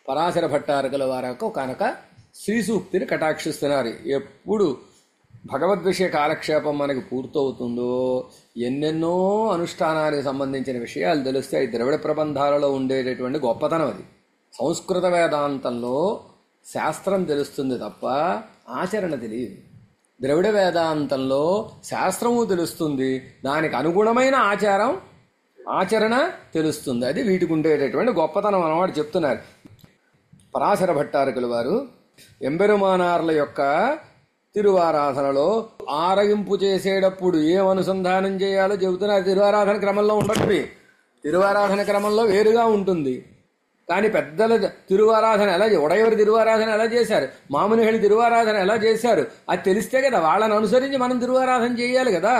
పరాశర భట్టారకుల వారకు కనుక శ్రీ సూక్తిని కటాక్షిస్తున్నారు. ఎప్పుడు భగవద్విషయ కాలక్షేపం మనకి పూర్తవుతుందో ఎన్నెన్నో అనుష్ఠానానికి సంబంధించిన విషయాలు తెలుస్తాయి. ద్రవిడ ప్రబంధాలలో ఉండేటటువంటి గొప్పతనం అది. సంస్కృత వేదాంతంలో శాస్త్రం తెలుస్తుంది తప్ప ఆచరణ తెలియదు. ద్రవిడ వేదాంతంలో శాస్త్రము తెలుస్తుంది, దానికి అనుగుణమైన ఆచరణ తెలుస్తుంది. అది వీటికి ఉండేటటువంటి గొప్పతనం అన్నమాట చెప్తున్నారు. పరాశర భట్టారకుల వారు ఎంబెరుమానార్ల యొక్క తిరువారాధనలో ఆరగింపు చేసేటప్పుడు ఏం అనుసంధానం చేయాలో చెబుతున్నారు. తిరువారాధన క్రమంలో ఉండదు, తిరువారాధన క్రమంలో వేరుగా ఉంటుంది. కానీ పెద్దల తిరువారాధన ఎలా, ఉడయవరి తిరువారాధన ఎలా చేశారు, మామునిహళి తిరువారాధన ఎలా చేశారు, అది తెలిస్తే కదా వాళ్ళని అనుసరించి మనం తిరువారాధన చేయాలి కదా.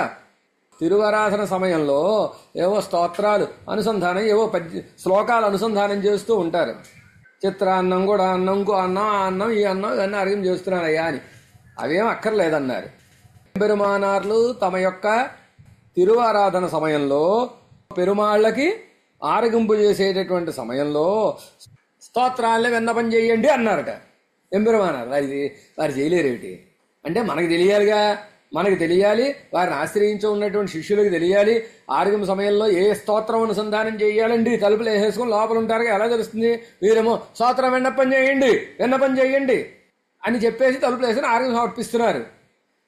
తిరువారాధన సమయంలో ఏవో స్తోత్రాలు అనుసంధానం, ఏవో శ్లోకాలు అనుసంధానం చేస్తూ ఉంటారు. చిత్రాన్నం కూడా అన్నం, అన్నం ఈ అన్నం ఇవన్నీ అర్ఘ్యం చేస్తున్నానయ్యా అని అవేం అక్కర్లేదన్నారు. పెరుమానార్లు తమ యొక్క తిరువారాధన సమయంలో పెరుమాళ్ళకి ఆరగింపు చేసేటటువంటి సమయంలో స్తోత్రాలనే విన్నపం చేయండి అన్నారట ఎంబెరుమానారు. వారు చేయలేరేమిటి అంటే మనకు తెలియాలిగా, మనకు తెలియాలి, వారిని ఆశ్రయించి ఉన్నటువంటి శిష్యులకు తెలియాలి. ఆరగింపు సమయంలో ఏ స్తోత్రం అనుసంధానం చేయాలండి, తలుపులు వేసేసుకుని లోపల ఉంటారు, ఎలా తెలుస్తుంది? వీరేమో స్తోత్రం విన్నపం చేయండి అని చెప్పేసి తలుపులు వేసుకుని ఆరగింపు సమర్పిస్తున్నారు.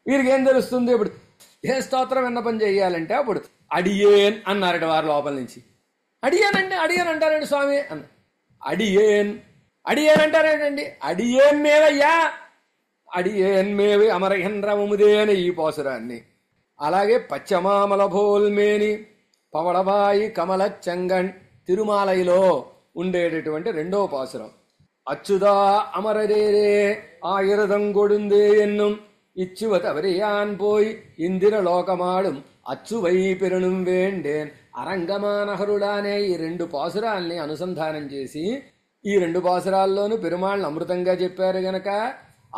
వీరికి ఏం తెలుస్తుంది? ఇప్పుడు ఏ స్తోత్రం విన్నపం చేయాలంటే అప్పుడు అడియేన్ అన్నారట వారు లోపల నుంచి. అడియేన్ అంటారండి స్వామి అన్న. అడియేన్ అంటారేంటండి? అడియేన్ మేవయ్యా, అడియేన్ మేవి అమరహేంద్రముదే అని ఈ పాసురాన్ని. అలాగే పచ్చమామల భోల్మేని పవడబాయి కమల చెంగణ్ తిరుమాలయిలో ఉండేటటువంటి రెండవ పాసురం. అచ్చుదా అమరరేరే ఆయిరదం కొడుందే ఎన్నుం ఇచ్చువతవరియాన్ పోయి ఇందిర లోకమాడుం అచ్చువై పెరుణుం వేండేన్ అరంగమానహరుడా అనే ఈ రెండు పాసురాల్ని అనుసంధానం చేసి, ఈ రెండు పాసురాల్లోనూ పెరుమాళ్ళని అమృతంగా చెప్పారు గనక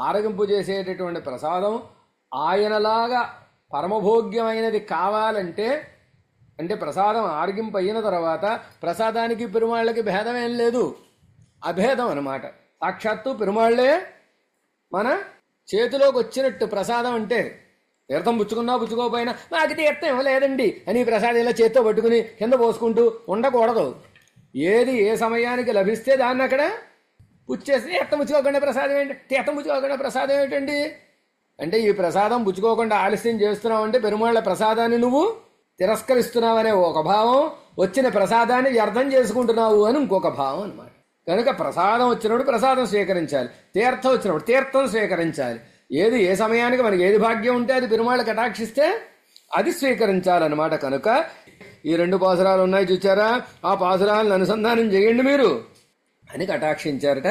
ఆరగింపు చేసేటటువంటి ప్రసాదం ఆయనలాగా పరమభోగ్యమైనది కావాలంటే, అంటే ప్రసాదం ఆరగింపు అయిన తర్వాత ప్రసాదానికి పెరుమాళ్ళకి భేదం ఏం లేదు, అభేదం అన్నమాట. సాక్షాత్తు పెరుమాళ్లే మన చేతిలోకి వచ్చినట్టు ప్రసాదం అంటే. తీర్థం పుచ్చుకున్నా పుచ్చుకోకపోయినా నాకు తీర్థం ఇవ్వలేదండి అని ప్రసాదం ఇలా చేత్తో పట్టుకుని కింద పోసుకుంటూ ఉండకూడదు. ఏది ఏ సమయానికి లభిస్తే దాన్ని అక్కడ పుచ్చేసి తీర్థం పుచ్చుకోకుండా ప్రసాదం ఏంటండి అంటే, ఈ ప్రసాదం పుచ్చుకోకుండా ఆలస్యం చేస్తున్నావు అంటే పెరుమాళ్ల ప్రసాదాన్ని నువ్వు తిరస్కరిస్తున్నావనే ఒక భావం, వచ్చిన ప్రసాదాన్ని వ్యర్థం చేసుకుంటున్నావు అని ఇంకొక భావం అన్నమాట. కనుక ప్రసాదం వచ్చినప్పుడు ప్రసాదం స్వీకరించాలి, తీర్థం వచ్చినప్పుడు తీర్థం స్వీకరించాలి. ఏది ఏ సమయానికి మనకి ఏది భాగ్యం ఉంటే అది పెరుమాళ్ళు కటాక్షిస్తే అది స్వీకరించాలన్నమాట. కనుక ఈ రెండు పాసురాలు ఉన్నాయి చూచారా, ఆ పాసురాలను అనుసంధానం చేయండి మీరు అని కటాక్షించారట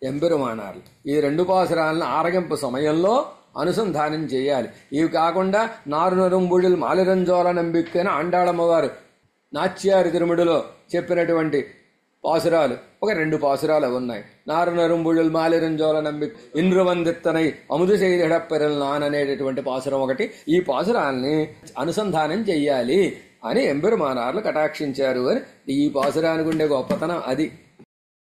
ఎంబెరుమానార్లు. ఈ రెండు పాసురాలను ఆరగింపు సమయంలో అనుసంధానం చేయాలి. ఇవి కాకుండా నారునరుంబుడిల్ మాలిరంజోల నంబిక్కని ఆండాళమ్మవారు నాచ్యారి తిరుముడిలో చెప్పినటువంటి పాసురాలు ఒక రెండు పాసురాలు ఉన్నాయి. నారునరుంబుడిల్ మాలిరంజోల నంబిక్ ఇంద్రవందిత్తనై అముదు చేయడప్పెరల్ నాన్ అనేటటువంటి పాసురం ఒకటి. ఈ పాసురాల్ని అనుసంధానం చెయ్యాలి అని ఎంబెరుమానార్లు కటాక్షించారు అని ఈ పాసురానికి ఉండే గొప్పతనం అది.